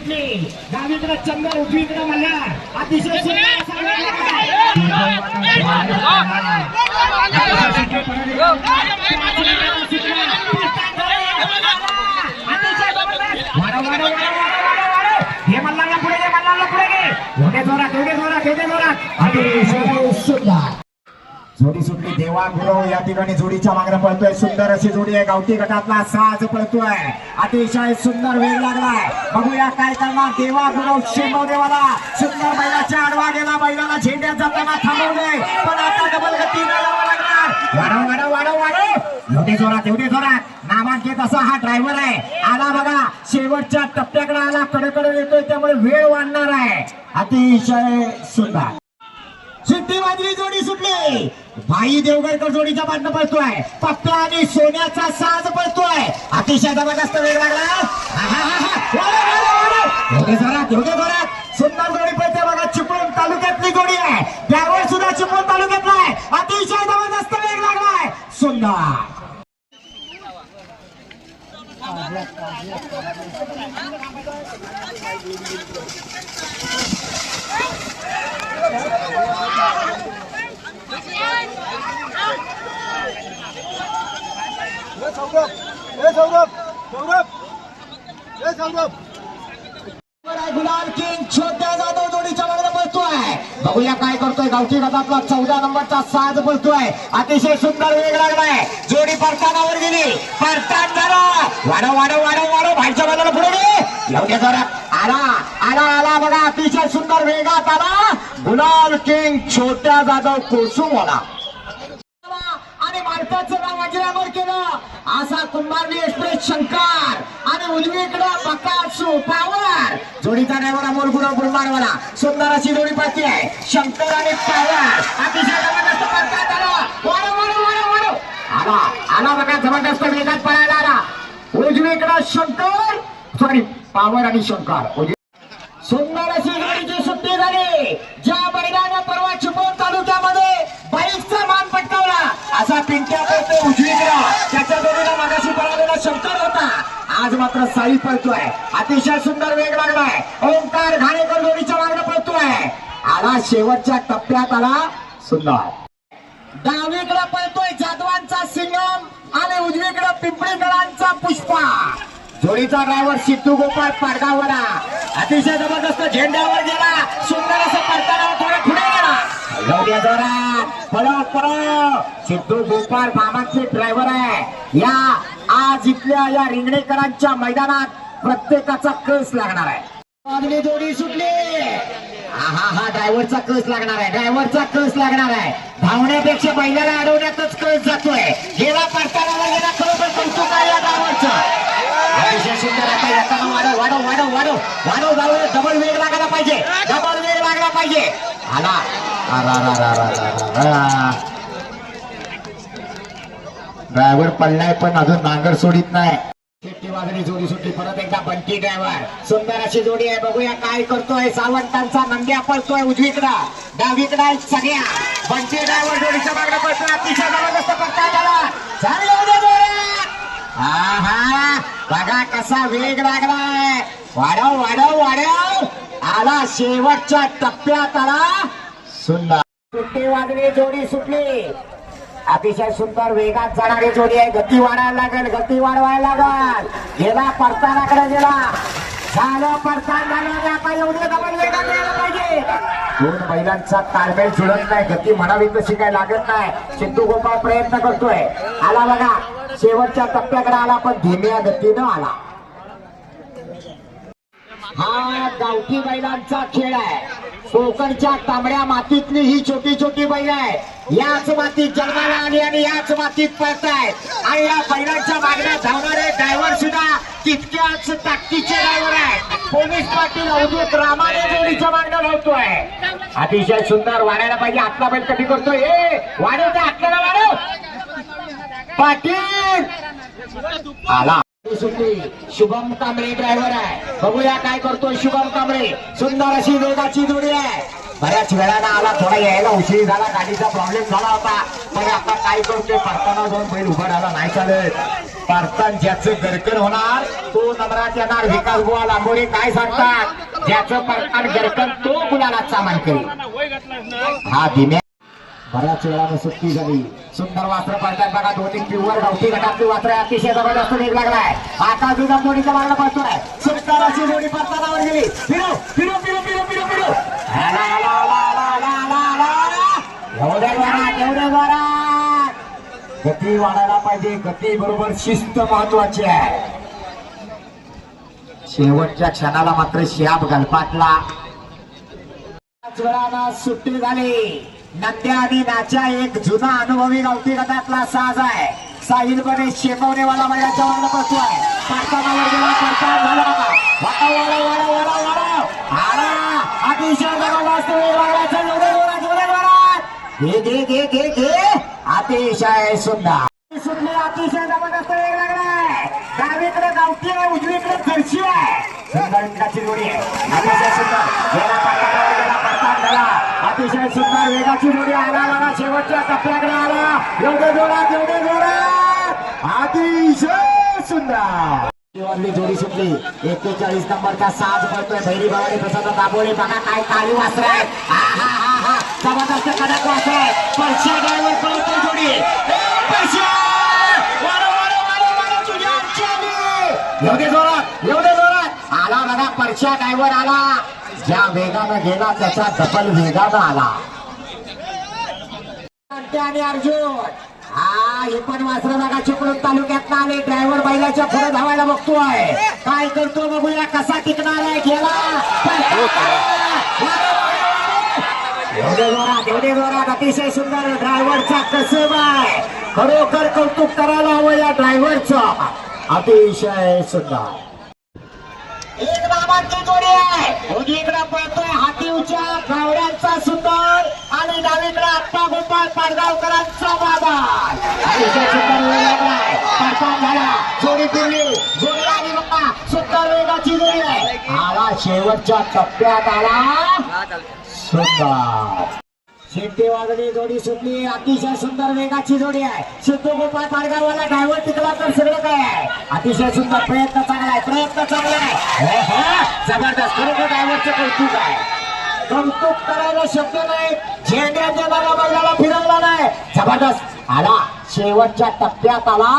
सुटली. डावीकडे चंदर, उजवीकडे मल्हार. अतिशय सुंदर असा वेग लागलाय. हे मल्हारला पुढे घे, मल्हारला पुढे घे. एवढे जोरात, एवढे जोरात, एवढे जोरात. अतिशय सुंदर जोडी सुटली. देवा गुरव या ठिकाणी जोडीच्या मागणं पळतोय. सुंदर अशी जोडी आहे. गावठी गटातला साज पळतोय. अतिशय सुंदर वेग लागलाय. बघूया काय करणार देवा गुरव. शिंगदेवाला सुंदर बैलाच्या आडवा गेला. बैलाला झेंड्यात जाताना थांबवले, पण आता डबल गती लावावं लागणार. वाढव वाढव वाढव वाढव. एवढे जोरात, एवढे जोरात. नामात घेत असा हा ड्रायव्हर आहे. आला बघा, शेवटच्या टप्प्याकडे आला. कडकडे येतोय, त्यामुळे वेळ वाढणार आहे. अतिशय सुंदर शिट्टी वाजली. जोडी सुटली. भाई देवगडकर जोडीच्या बाजूने पळतोय. पप्प्या आणि सोन्याचा साज पळतोय. अतिशय जबरदस्त वेग लागला. एवढे जोरात, एवढे जोरात. सुंदर जोडी पळते बघा. चिपळूण तालुक्यातली जोडी आहे. त्यावर सुद्धा चिपळूण तालुक्यातला आहे. अतिशय जबरदस्त वेग लागलाय. सुंदर गुलाल किंग छोट्या जाधव जोडीच्या मागे पळतोय. बघूया काय करतोय. गावठी गटातला 14 नंबरचा साज पळतोय. अतिशय सुंदर वेग लागलाय. जोडी परतानावर गेली. परतान झाला. वाढव वाढव वाढव वाढव. भाईच्या बाजूला पुढे गे. एवढ्या जोरात आला आला आला बघा. अतिशय सुंदर वेगात आला. गुलाल किंग छोट्या जाधव कोसुम होता आणि मार्काचं नाव अजरामर केलं. असा कुंभारली एक्सप्रेस शंकर आणि उजवीकडे बकासू पावर. जोडीचा ड्रायव्हर अमोल गुरव बुरमाडवाला. सुंदर अशी जोडी पळती आहे. शंकर आणि पावर. अतिशय जबरदस्त पळतात. आला आला बघा. जबरदस्त वेगात पळायला आला. उजवीकडे शंकर सॉरी पावर आणि शंकर. सुंदर अशी जोडीची सुट्टी झाली. ज्या बैलाने परवा चिपळूण तालुक्यामध्ये बाईकचा मान पटकावला असा पिंट्या पळतो उजवीकडे. त्याच्या जोडीला मागाशी पळालेला शंकर होता. आज मात्र साई पळतोय. अतिशय सुंदर वेग लागलाय. ओंकार घाणेकर जोडीच्या मागणं पळतोय. आला शेवटच्या टप्प्यात आला. सुंदर डावीकडे पळतोय जाधवांचा सिंगम आणि उजवीकडे पिंपळीकरांचा पुष्पा. जोडीचा ड्रायव्हर सिद्धू गोपाळ पाडगावला. अतिशय जबरदस्त झेंड्यावर गेला. सुंदर असं पळताना थोडं पुढे गेला. एवढ्या जोरात पळव पळव. सिद्धू गोपाळ मामाचे ड्रायव्हर आहे. या आज इथल्या या रिंगणेकरांच्या मैदानात प्रत्येकाचा कस लागणार आहे. जोडी सुटली. हा ड्रायव्हरचा कस लागणार आहे. ड्रायव्हरचा कस लागणार आहे. धावण्यापेक्षा बैलाला अडवण्यातच कस जातोय. गेला पडताना गेला. खरोखर कौतुक आहे या ड्रायव्हरचं. अतिशय सुंदर. आता येताना वाढव वाढव वाढव वाढव वाढव जाऊ. डबल वेग लागायला पाहिजे. डबल वेग लागला पाहिजे. आला ड्रायव्हर पडलाय पण अजून नांगर सोडित नाही. शेट्टी वाजली. जोडी सुटली. परत एकदा बंटी ड्रायव्हर. सुंदर अशी जोडी आहे. बघूया काय करतोय. सावंतांचा नंद्या पळतोय उजवीकडं. डावीकडे सगळ्या बंटी ड्रायव्हर जोडीच्या मागणं पळतोय. अतिशय जबरदस्त पळताय त्याला. बघा कसा वेग लागलाय. वाढव वाढव वाढव. आला शेवटच्या टप्प्यात आला. सुंदर सुट्टी वाजली. जोडी सुटली. अतिशय सुंदर वेगात जाणारी जोडी आहे. गती वाढायला लागेल. गती वाढवायला लागेल. गेला परतानाकडे गेला. झालं परतान झालं. आता एवढे डबल वेगात यायला पाहिजे. दोन बैलांचा ताळमेळ जुळत नाही. गती म्हणावी तशी काय लागत नाही. सिद्धू गोपाळ प्रयत्न करतोय. आला बघा शेवटच्या टप्प्याकडे आला पण धीम्या गतीनं आला. हा गावठी बैलांचा खेळ आहे. कोकणच्या तांबड्या मातीतली ही छोटी छोटी बैल आहे. याच मातीत जन्माला आली आणि याच मातीत पळतायत. आणि या बैलांच्या मागण्या धावणारे ड्रायव्हर सुद्धा तितक्याच ताकदीचे ड्रायव्हर आहे. पोलीस पाटील अवधूत रामाने जोडीच्या मागण्या धावतोय. अतिशय सुंदर. वाढायला पाहिजे. आतला बैल कधी करतोय. वाढव त्या आतल्याला वाढव. पाटील आला. शुभम कांबळे ड्रायव्हर आहे. बघूया काय करतोय शुभम कांबळे. सुंदर अशी वेगाची जोडी आहे. बऱ्याच वेळानं आला. थोडा यायला उशीर झाला. गाडीचा प्रॉब्लेम झाला होता. पण आता काय करतोय. पडताना जाऊन बैल उभा राहिला नाही चालत. पार्सल ज्याचं गरकन होणार तो नंबरात येणार. विकास बुवा लांबोरे काय सांगतात, ज्याचं पार्सल गरकन तो गुलाला सामान करेल. हा दिम्या बऱ्याच वेळाने सुट्टी झाली. सुंदर वास्त्र पडतात बघा, दोन्ही प्युअर गावठी गटातली वास्त्र अतिशय जबरदस्त वेग लागलाय. आता जुना जोडीचा मार्ग पडतोय. सुंदर अशी जोडी पडतानावर गेली. फिरो फिरो फिरो फिरो फिरो फिरो आला आला आला आला आला आला एवढ्या जोरात एवढ्या जोरात. गती वाढायला पाहिजे. गती बरोबर शिस्त महत्वाची आहे. शेवटच्या क्षणाला मात्र शियाब गलपाटला. वेळानं सुट्टी झाली. नंद्या आणि नाच्या एक जुना अनुभवी गावठी गटातला साज आहे. साहिलपणे शेकवणेवाला बैलाच्या वांग बसतोय. पाडतानावर गेला, पडताना झाला. वाडा वाडा वाडा वाडा वाडा आला. अतिशय जबरदस्त वेग लागला. एवढे जोरात एवढे जोरात घे घे घे घे घे. अतिशय सुंदर सुटली. अतिशय जबरदस्त वेग लागलाय. डावीकडे गावठी आहे, उजवीकडे जर्सी आहे. सुंदर वेगाची जोडी आहे. अतिशय सुंदर गेला, पडतानावर गेला, पडताना झाला. अतिशय सुंदर वेगाची जोडी आला आला. शेवटच्या टप्प्याकडे आला. एवढे जोरात एवढे जोरात अतिशय सुंदर जोडी सुटली. 41 नंबरचा साज पडतोय. भैरी भवानी प्रसाद दाबोळे बघा काय काळी वास्त्र आहे. हा हा हा हा जबरदस्त कडक वास्त्र आहे. परशा ड्रायव्हर पळतोय जोडी. एवढे जोरात आला बघा. परशा ड्रायव्हर आला. ज्या वेगानं गेला त्याच्या डबल वेगानं आला. आणि अर्जुन हा हे पण वासरा बघा चिपळूण तालुक्यात आले. ड्रायव्हर बैलाच्या पुढे धावायला बघतोय. काय करतो बघूया, कसा टिकणार आहे. गेला एवढे जोरात अतिशय सुंदर ड्रायव्हरचा कसब आहे. खरोखर कौतुक करायला हवं या ड्रायव्हरचं. अतिशय सुंदर एक नामांची जोडी आहे. उजवीकडे पळतोय हातीवच्या गावड्यांचा सुंदर आणि डावीकडे आप्पा गोपाळ पाडगावकरांचा बाबा. अतिशय सुंदर वेग लागलाय. पडताना झाला. जोडी फिरली. जोडी आली बघा. सुंदर वेगाची जोडी आहे. आला शेवटच्या टप्प्यात आला. सुंदर शेट्टी वाजली. जोडी सुटली. अतिशय सुंदर वेगाची जोडी आहे. सिद्धू गोपाळ पाडगाववाला ड्रायव्हर टिकला तर सगळं काय आहे. अतिशय सुंदर प्रयत्न चांगला आहे. प्रयत्न चांगला आहे. जबरदस्त खरोखर ड्रायव्हरचं कौतुक आहे. कौतुक करायला शब्द नाही. झेंड्याच्या दारा बैलाला फिरवला नाही. जबरदस्त आला. शेवटच्या टप्प्यात आला.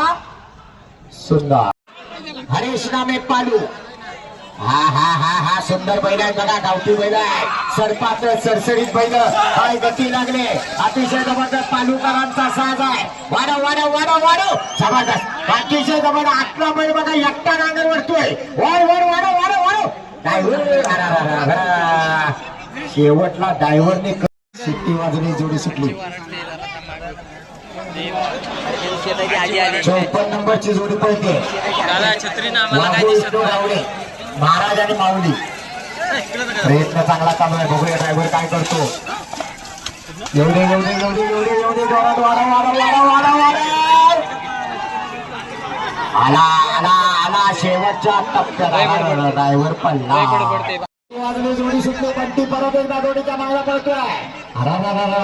सुंदर हरेश नामे पालू. हा हा हा हा सुंदर बैल आहे बघा. गावठी बैल आहे. सरपात सरसरीत बैल. काय गती लागले. अतिशय जबरदस्त पालूकरांचा साज आहे. वाढव वाढव वाढव वाढव जबरदस्त अतिशय जबरदस्त. आतला बैल बघा एकटा नांगर वरतोय. वर वर वाढव वाढव वाढव. शेवटला ड्रायव्हरने सुट्टी वाजली. जोडी सुटली. 54 नंबरची जोडी पळते. महाराज आणि माऊली. प्रयत्न चांगला चालू आहे. बघूया ड्रायव्हर काय करतो. एवढे एवढे एवढे एवढे एवढे जोरात वाढा वाढा वाढा वाढा वाढा. आला आला आला शेवटच्या टप्प्यात ड्रायव्हर पडला. वाजली. जोडी सुटली. बंटी परत एकदा जोडीच्या मागला पळतोय.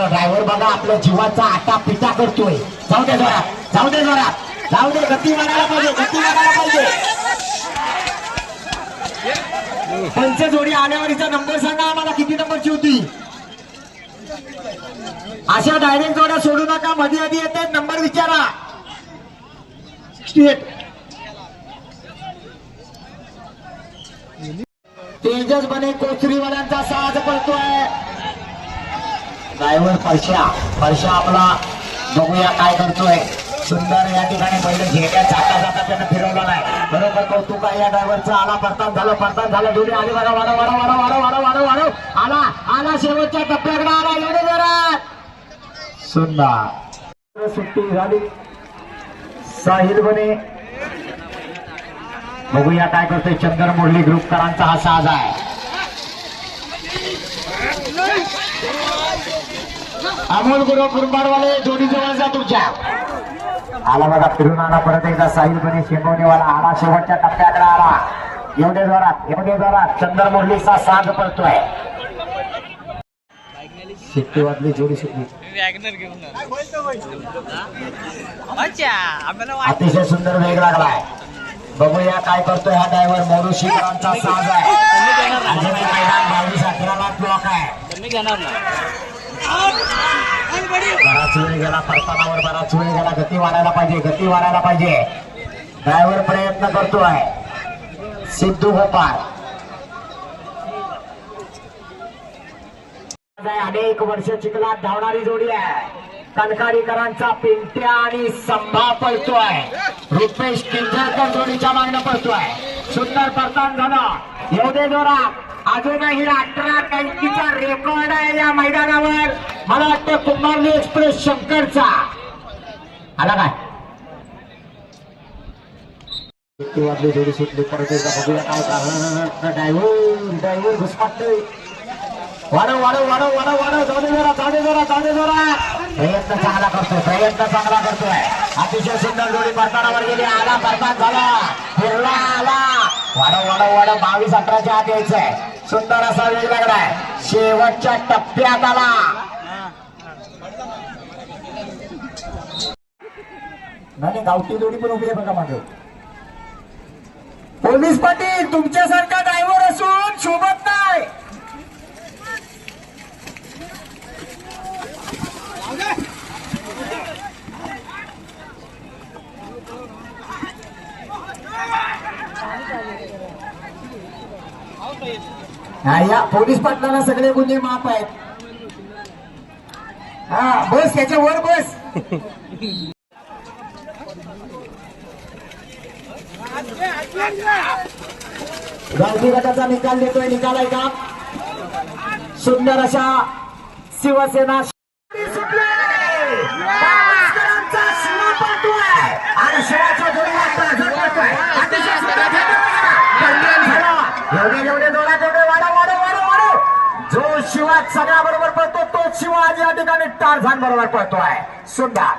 ड्रायव्हर बघा आपल्या जीवाचा आटा पिटा करतोय. जाऊ दे जोरात जाऊ दे जोरात जाऊ दे. गती वाढायला पाहिजे. गती वाढायला पाहिजे. पंच जोडी आल्यावरीचा नंबर सांगा आम्हाला. किती नंबरची होती. अशा डायरेक्ट जोड्या सोडू नका. मध्ये आधी येते नंबर विचारा. तेजस बने कोचरीवाल्यांचा साज पडतोय. ड्रायव्हर परशा आपला. बघूया काय करतोय. सुंदर या ठिकाणी पहिले झेंड्या जाता जाता त्यानं फिरवला नाही. बरोबर कौतुक आहे या ड्रायव्हरचं. आला पडताना झालं जोडी आली बघा. वाडा वाडा वाडा वाडा वाडा वाडा वाडा आला आला शेवटच्या टप्प्याकडे आला. एवढे जोरात सुंदर सुट्टी झाली. साहिल बने बघूया काय करतोय. चंदर मुरली ग्रुपकरांचा हा साज आहे. अमोल गुरु कुरुंबाडवाले जोडी जवळ जा तुमच्या. आला बघा फिरून आला परत एकदा. साहिल बने शेंगवणेवाला आला. शेवटच्या टप्प्याकडे आला. एवढे जोरात चंदर मुरलीचा साज पडतोय. शिट्टी वाजली जोडी सुटली. अतिशय सुंदर वेग लागलाय. बघूया काय करतोय हा ड्रायव्हर. मोरुशीकरांचा साज आहे. अजूनही मैदान 22-18 ब्लॉक आहे. बराच वेळ गेला परतानावर. बराच वेळ गेला. गती वाढायला पाहिजे. गती वाढायला पाहिजे. ड्रायव्हर प्रयत्न करतोय. सिद्धू गोपाळ अनेक वर्ष चिखलात धावणारी जोडी आहे. कणकारीकरांचा पिंट्या आणि संभा पळतोय. रुपेश किंजळकर जोडीच्या मागणं पळतोय. सुंदर परतान झालं. येऊ दे जोरात. अजूनही 18 टंकीचा रेकॉर्ड आहे या मैदानावर. मला वाटतं कुंभारली एक्सप्रेस शंकरचा आला काय. वाजली जोडी सुटली. परत एकदा बघूया काय. ड्रायव्हर घुसपाटतोय. वाढव वाढव वाढव वाढव वाढव. जाऊ जोरा जाऊ जोरा जाऊ जोरा. प्रयत्न चांगला करतोय. प्रयत्न चांगला करतोय. अतिशय सुंदर जोडी परतानावर गेली. आला परतान झाला. फिरला आला. वाढव वाढव वाढव. 22-18च्या आत यायचंय. सुंदर असा वेग लागलाय. शेवटच्या टप्प्यात आला. नाही गावठी जोडी पण उभी आहे बघा मागे. पोलीस पाटील तुमच्यासारखा ड्रायव्हर असून सोबत नाही. या पोलीस पाटलांना सगळे गुन्हे माफ आहेत. हा बस त्याच्या वर बस. गावठी गटाचा निकाल देतोय. निकाल आहे का. सुंदर अशा शिवसेना आणि शिवाच्या एवढे जोडा तेवढे वाढव वाढव वाढव वाढव. जो शिवा सगळ्या बरोबर पळतो तोच शिवा आज या ठिकाणी टारझान बरोबर पळतोय. सुंदर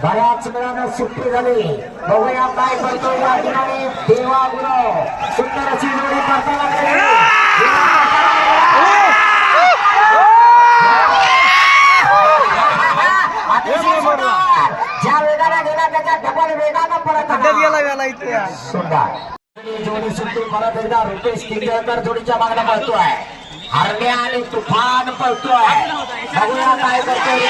बऱ्याच वेळानं सुट्टी झाली. बघूया काय करतो या ठिकाणी देवा गुरव. सुंदर अशी जोडी करताना ज्या वेगाने गेला त्याच्या डबल वेगानं परत गेला. सुंदर जोडी सुट्टी. परत एकदा रुपेश किंजळकर जोडीच्या मागणं पळतोय. हरण्या आणि तुफान पळतोय. बघूया काय करतोय.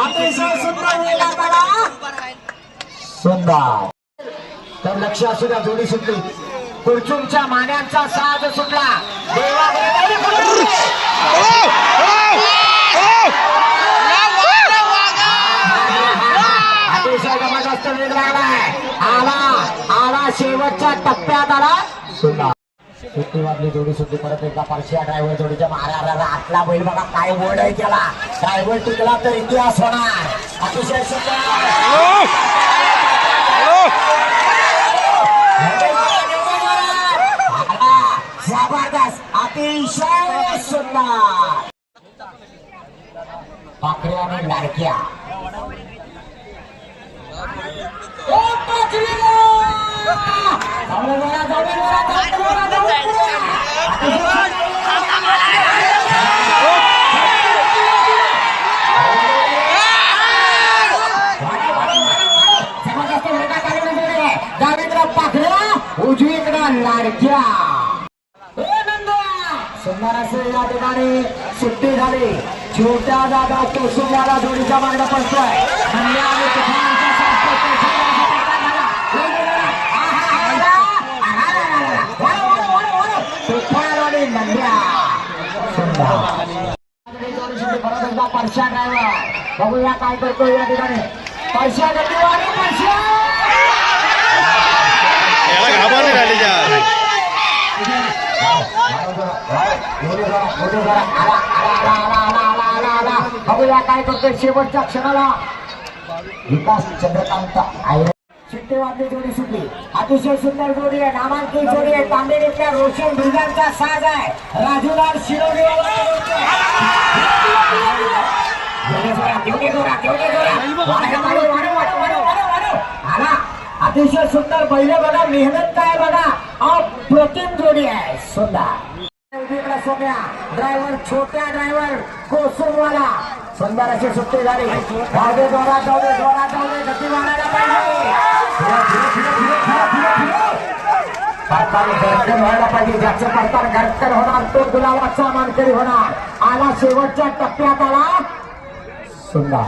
अतिशय सुंदर वेगात आला. सुंदर. तर लक्ष असू द्या. जोडी सुटली. कुरचुमच्या मान्यांचा साज सुटला. अतिशय जबरदस्त वेग लागलाय. आला आला शेवटच्या टप्प्यात आला. सुंदर सुट्टी वाजली. जोडी सुट्टी. परत एकदा परशिया ड्रायव्हर जोडीच्या माऱ्या. आतला बैल बघा काय बोर्ड आहे त्याला. ड्रायव्हर टिकला तर इतिहास होणार. अतिशय जबरदस्त. अतिशय सुंदर. पाखऱ्या आणि लाडक्या. उजवीकडे लाडक्या. सुंदर असे या ठिकाणी सुट्टी झाली. छोट्या दादा कोसुमवाला जोडीच्या मागणं पडतोय. परशा ड्रायव्हर बघूया काय करतो या ठिकाणी. परशा गतीवारी. परशा बघूया काय करतोय शेवटच्या क्षणाला. विकास चंद्रकांत आयर. शिट्टी वाजली. जोडी सुटली. अतिशय सुंदर जोडी आहे. नामांकित जोडी आहे. तांबेरीतल्या रोशन भिजांचा साज आहे. राजूलाल शिरोडे. आला अतिशय सुंदर बैल बघा, मेहनत काय बघा, अप्रतिम जोडी आहे. सुंदर उजवीकडे सोम्या ड्रायव्हर, छोट्या ड्रायव्हर कोसुमवाला. सुंदर अशी सुट्टी झाली. धावडे जोरात, धावडे जोरात, धावडे गती मारायला पाहिजे. पडताळ गडकन व्हायला पाहिजे. ज्याचं पडताळ गडकन होणार तो गुलाबाचा मानकरी होणार. आला शेवटच्या टप्प्यात आला. सुंदर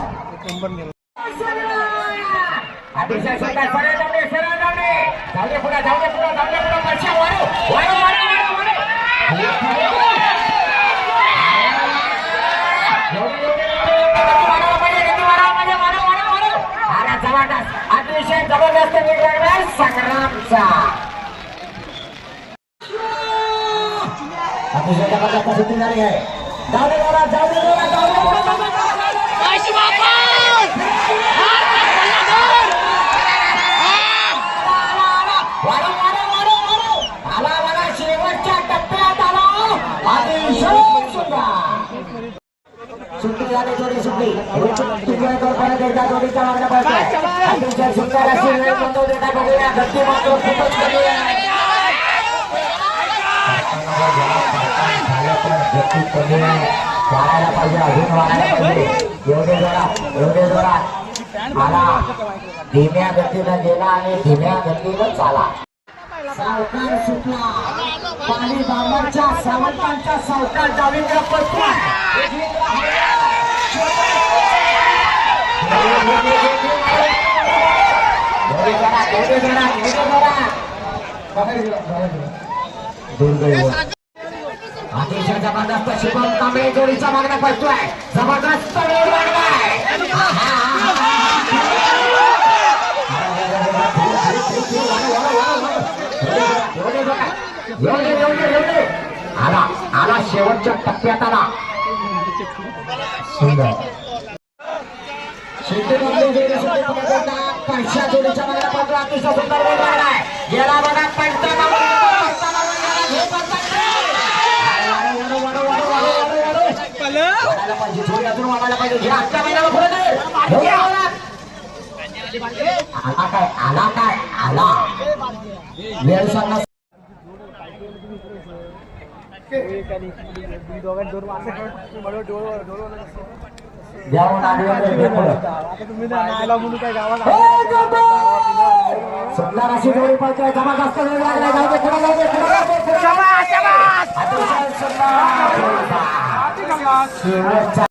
अतिशय सुंदर. सरळ जाऊदे, सरळ जाऊदे, जाऊदे पुढे, जाऊदे पुढे, जाऊदे पुढे. वर्षा वाढू, वाढू, वाढू, अतिशय जबरदस्त संग्रामचा अतिशय जबरदस्त सुट्टी झाली आहे. जाऊ दे बोला, जाऊ दे बोला, जाऊ दे बोला. आला मला शेवटच्या टप्प्यात आला. अतिशय सुंदर सुट्टी झाली. जोडी सुट्टी परत एकदा जोडीच्या मागण्या पडतोय. अतिशय सुंदर अशी वेळ बंद देता बघूया. गती मात्र खूपच कमी आहे. गती कमी आहे, वाढायला पाहिजे, अजून वाढायला पाहिजे. एवढे जोरात आला. धीम्या गतीनं गेला आणि धीम्या गतीनं चाला. सावकार सुटला. पाणी बांबरच्या सावंतांचा सावकार डावीकडे पडतोय. अतिशय जबरदस्त शुभम कांबळे जोडीच्या मागण्या पडतोय. जबरदस्त वेळ वाढलाय. आला आला शेवटच्या टप्प्यात आला. सुंदर पैशा जोडीच्या मागण्या पडतो. अतिशय सुंदर वेळ वाढलाय. गेला बघा पाहिजे, जोडी अजून वाढायला पाहिजे. जे आजच्या महिन्याला पुढे आला काय, आला काय, आला वेळ सांगा. सुंदर अशी जोडी पळतोय. जबरदस्त वेळ लागलाय. जाऊ दे पुढे, जाऊ दे पुढे.